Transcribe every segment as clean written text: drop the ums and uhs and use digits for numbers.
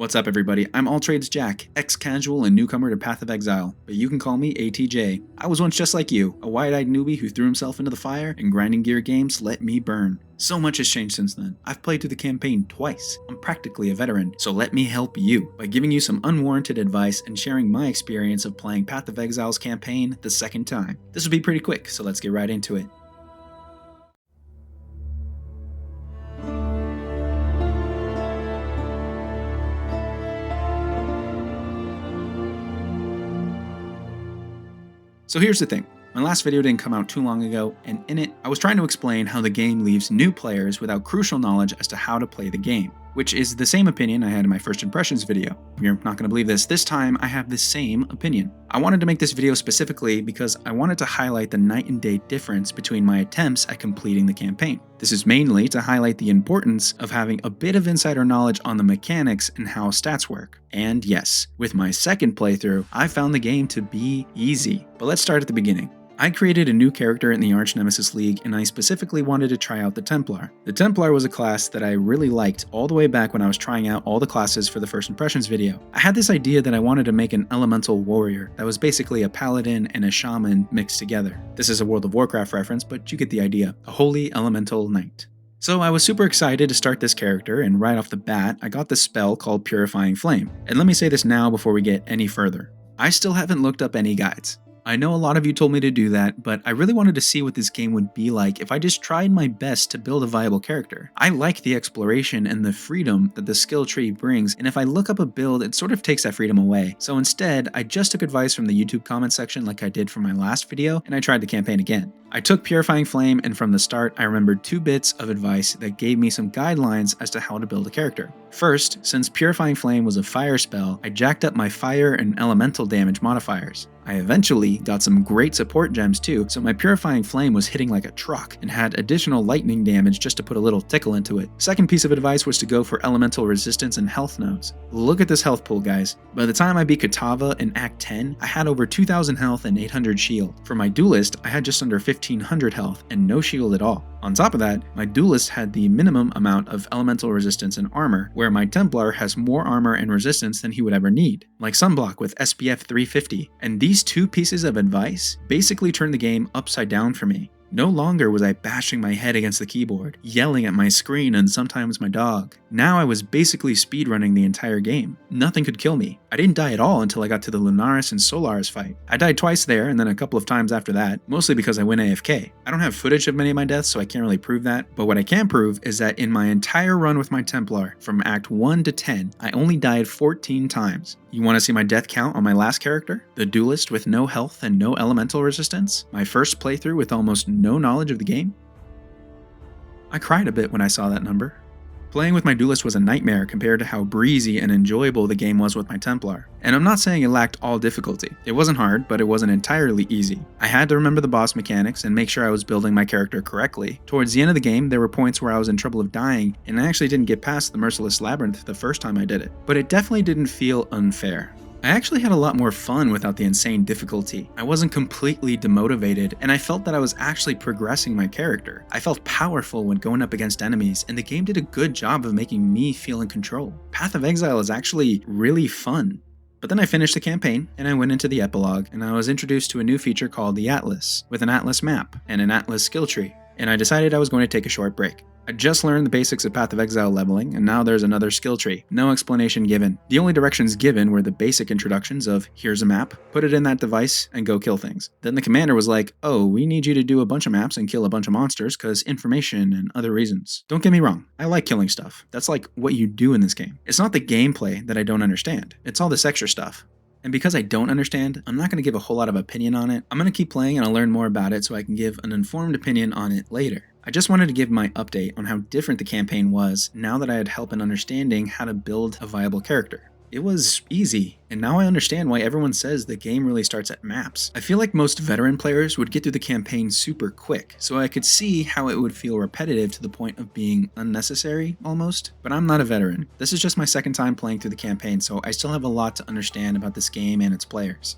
What's up, everybody? I'm All Trades Jack, ex-casual and newcomer to Path of Exile, but you can call me ATJ. I was once just like you, a wide-eyed newbie who threw himself into the fire, and grinding gear games let me burn. So much has changed since then. I've played through the campaign twice. I'm practically a veteran, so let me help you by giving you some unwarranted advice and sharing my experience of playing Path of Exile's campaign the second time. This will be pretty quick, so let's get right into it. So here's the thing. My last video didn't come out too long ago, and in it, I was trying to explain how the game leaves new players without crucial knowledge as to how to play the game, which is the same opinion I had in my first impressions video. You're not going to believe this time I have the same opinion. I wanted to make this video specifically because I wanted to highlight the night and day difference between my attempts at completing the campaign. This is mainly to highlight the importance of having a bit of insider knowledge on the mechanics and how stats work. And yes, with my second playthrough, I found the game to be easy. But let's start at the beginning. I created a new character in the Arch Nemesis League, and I specifically wanted to try out the Templar. The Templar was a class that I really liked all the way back when I was trying out all the classes for the first impressions video. I had this idea that I wanted to make an elemental warrior that was basically a paladin and a shaman mixed together. This is a World of Warcraft reference, but you get the idea. A holy elemental knight. So I was super excited to start this character, and right off the bat, I got this spell called Purifying Flame. And let me say this now before we get any further. I still haven't looked up any guides. I know a lot of you told me to do that, but I really wanted to see what this game would be like if I just tried my best to build a viable character. I like the exploration and the freedom that the skill tree brings, and if I look up a build, it sort of takes that freedom away. So instead, I just took advice from the YouTube comment section like I did for my last video, and I tried the campaign again. I took Purifying Flame, and from the start, I remembered 2 bits of advice that gave me some guidelines as to how to build a character. First, since Purifying Flame was a fire spell, I jacked up my fire and elemental damage modifiers. I eventually got some great support gems too, so my Purifying Flame was hitting like a truck and had additional lightning damage just to put a little tickle into it. Second piece of advice was to go for elemental resistance and health nodes. Look at this health pool, guys. By the time I beat Katava in Act 10, I had over 2,000 health and 800 shield. For my duelist, I had just under 1,500 health and no shield at all. On top of that, my duelist had the minimum amount of elemental resistance and armor, where my Templar has more armor and resistance than he would ever need, like Sunblock with SPF 350. And these 2 pieces of advice basically turned the game upside down for me. No longer was I bashing my head against the keyboard, yelling at my screen and sometimes my dog. Now I was basically speedrunning the entire game. Nothing could kill me. I didn't die at all until I got to the Lunaris and Solaris fight. I died twice there and then a couple of times after that, mostly because I went AFK. I don't have footage of many of my deaths, so I can't really prove that, but what I can prove is that in my entire run with my Templar, from Act 1 to 10, I only died 14 times. You want to see my death count on my last character? The duelist with no health and no elemental resistance? My first playthrough with almost no knowledge of the game? I cried a bit when I saw that number. Playing with my duelist was a nightmare compared to how breezy and enjoyable the game was with my Templar. And I'm not saying it lacked all difficulty. It wasn't hard, but it wasn't entirely easy. I had to remember the boss mechanics and make sure I was building my character correctly. Towards the end of the game, there were points where I was in trouble of dying, and I actually didn't get past the Merciless Labyrinth the first time I did it. But it definitely didn't feel unfair. I actually had a lot more fun without the insane difficulty. I wasn't completely demotivated, and I felt that I was actually progressing my character. I felt powerful when going up against enemies, and the game did a good job of making me feel in control. Path of Exile is actually really fun. But then I finished the campaign, and I went into the epilogue, and I was introduced to a new feature called the Atlas, with an Atlas map and an Atlas skill tree, and I decided I was going to take a short break. I just learned the basics of Path of Exile leveling, and now there's another skill tree. No explanation given. The only directions given were the basic introductions of, here's a map, put it in that device, and go kill things. Then the commander was like, oh, we need you to do a bunch of maps and kill a bunch of monsters cause information and other reasons. Don't get me wrong, I like killing stuff. That's like what you do in this game. It's not the gameplay that I don't understand. It's all this extra stuff. And because I don't understand, I'm not going to give a whole lot of opinion on it. I'm going to keep playing and I'll learn more about it so I can give an informed opinion on it later. I just wanted to give my update on how different the campaign was now that I had help in understanding how to build a viable character. It was easy, and now I understand why everyone says the game really starts at maps. I feel like most veteran players would get through the campaign super quick, so I could see how it would feel repetitive to the point of being unnecessary, almost. But I'm not a veteran. This is just my second time playing through the campaign, so I still have a lot to understand about this game and its players.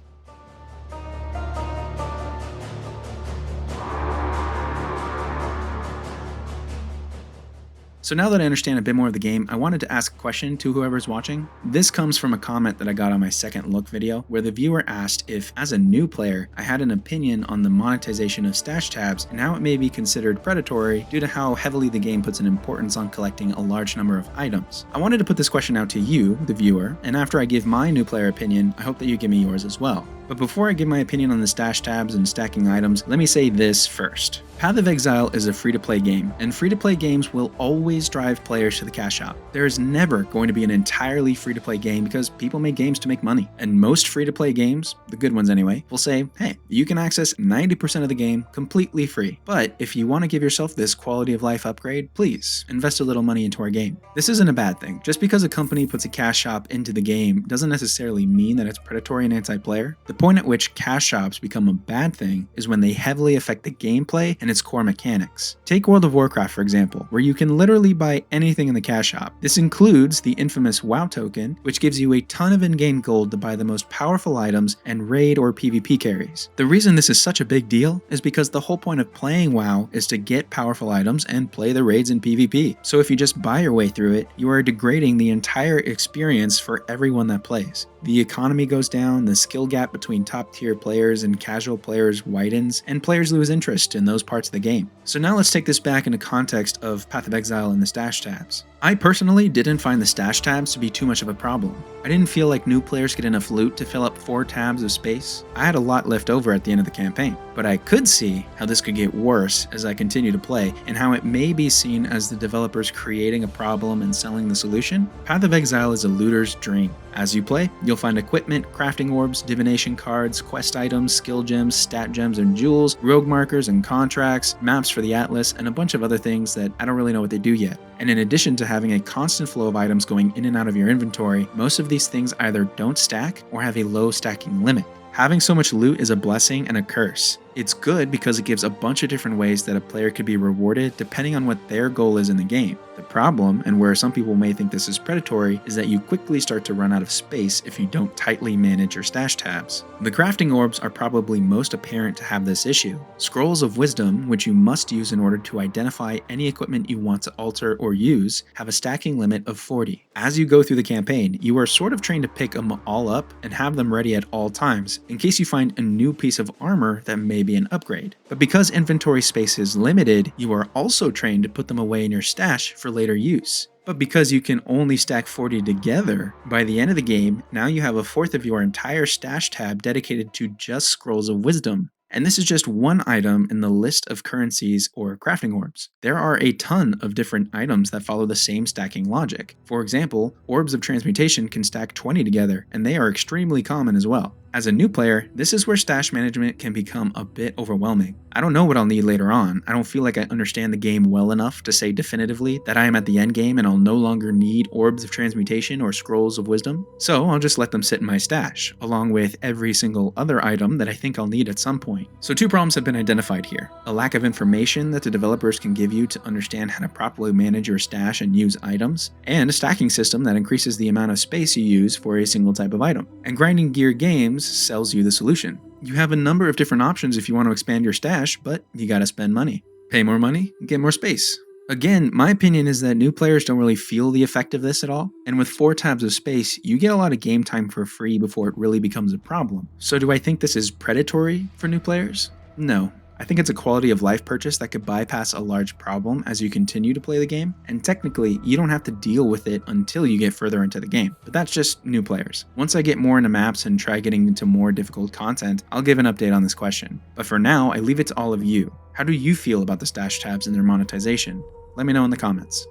So now that I understand a bit more of the game, I wanted to ask a question to whoever's watching. This comes from a comment that I got on my second look video, where the viewer asked if, as a new player, I had an opinion on the monetization of stash tabs and how it may be considered predatory due to how heavily the game puts an importance on collecting a large number of items. I wanted to put this question out to you, the viewer, and after I give my new player opinion, I hope that you give me yours as well. But before I give my opinion on the stash tabs and stacking items, let me say this first. Path of Exile is a free-to-play game, and free-to-play games will always drive players to the cash shop. There is never going to be an entirely free-to-play game because people make games to make money. And most free-to-play games, the good ones anyway, will say, hey, you can access 90% of the game completely free. But if you want to give yourself this quality of life upgrade, please invest a little money into our game. This isn't a bad thing. Just because a company puts a cash shop into the game doesn't necessarily mean that it's predatory and anti-player. The point at which cash shops become a bad thing is when they heavily affect the gameplay and its core mechanics. Take World of Warcraft for example, where you can literally buy anything in the cash shop. This includes the infamous WoW token, which gives you a ton of in-game gold to buy the most powerful items and raid or PvP carries. The reason this is such a big deal is because the whole point of playing WoW is to get powerful items and play the raids in PvP. So if you just buy your way through it, you are degrading the entire experience for everyone that plays. The economy goes down, the skill gap between top tier players and casual players widens, and players lose interest in those parts of the game. So now let's take this back into context of Path of Exile and the stash tabs. I personally didn't find the stash tabs to be too much of a problem. I didn't feel like new players get enough loot to fill up 4 tabs of space. I had a lot left over at the end of the campaign, but I could see how this could get worse as I continue to play and how it may be seen as the developers creating a problem and selling the solution. Path of Exile is a looter's dream. As you play, you'll find equipment, crafting orbs, divination cards, quest items, skill gems, stat gems and jewels, rogue markers and contracts, maps for the Atlas, and a bunch of other things that I don't really know what they do yet. And in addition to having a constant flow of items going in and out of your inventory, most of these things either don't stack or have a low stacking limit. Having so much loot is a blessing and a curse. It's good because it gives a bunch of different ways that a player could be rewarded depending on what their goal is in the game. The problem, and where some people may think this is predatory, is that you quickly start to run out of space if you don't tightly manage your stash tabs. The crafting orbs are probably most apparent to have this issue. Scrolls of Wisdom, which you must use in order to identify any equipment you want to alter or use, have a stacking limit of 40. As you go through the campaign, you are sort of trained to pick them all up and have them ready at all times, in case you find a new piece of armor that may be an upgrade. But because inventory space is limited, you are also trained to put them away in your stash for later use. But because you can only stack 40 together, by the end of the game, now you have a fourth of your entire stash tab dedicated to just Scrolls of Wisdom. And this is just one item in the list of currencies or crafting orbs. There are a ton of different items that follow the same stacking logic. For example, orbs of transmutation can stack 20 together, and they are extremely common as well. As a new player, this is where stash management can become a bit overwhelming. I don't know what I'll need later on. I don't feel like I understand the game well enough to say definitively that I am at the end game and I'll no longer need orbs of transmutation or scrolls of wisdom. So I'll just let them sit in my stash, along with every single other item that I think I'll need at some point. So 2 problems have been identified here. A lack of information that the developers can give you to understand how to properly manage your stash and use items, and a stacking system that increases the amount of space you use for a single type of item. And Grinding Gear Games sells you the solution. You have a number of different options if you want to expand your stash, but you gotta spend money. Pay more money, get more space. Again, my opinion is that new players don't really feel the effect of this at all, and with 4 tabs of space, you get a lot of game time for free before it really becomes a problem. So do I think this is predatory for new players? No. I think it's a quality of life purchase that could bypass a large problem as you continue to play the game, and technically, you don't have to deal with it until you get further into the game, but that's just new players. Once I get more into maps and try getting into more difficult content, I'll give an update on this question. But for now, I leave it to all of you. How do you feel about the stash tabs and their monetization? Let me know in the comments.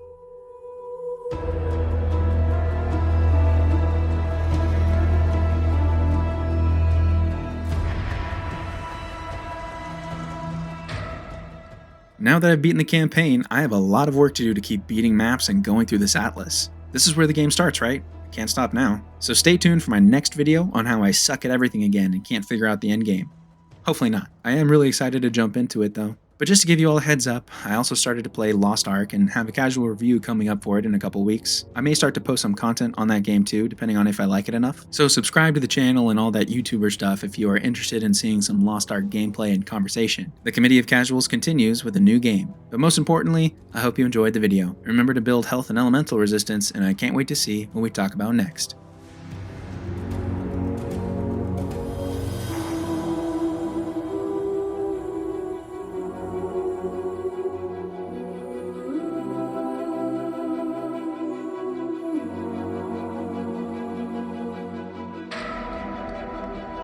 Now that I've beaten the campaign, I have a lot of work to do to keep beating maps and going through this atlas. This is where the game starts, right? Can't stop now. So stay tuned for my next video on how I suck at everything again and can't figure out the end game. Hopefully not. I am really excited to jump into it though. But just to give you all a heads up, I also started to play Lost Ark and have a casual review coming up for it in a couple weeks. I may start to post some content on that game too, depending on if I like it enough. So subscribe to the channel and all that YouTuber stuff if you are interested in seeing some Lost Ark gameplay and conversation. The Committee of Casuals continues with a new game. But most importantly, I hope you enjoyed the video. Remember to build health and elemental resistance, and I can't wait to see what we talk about next.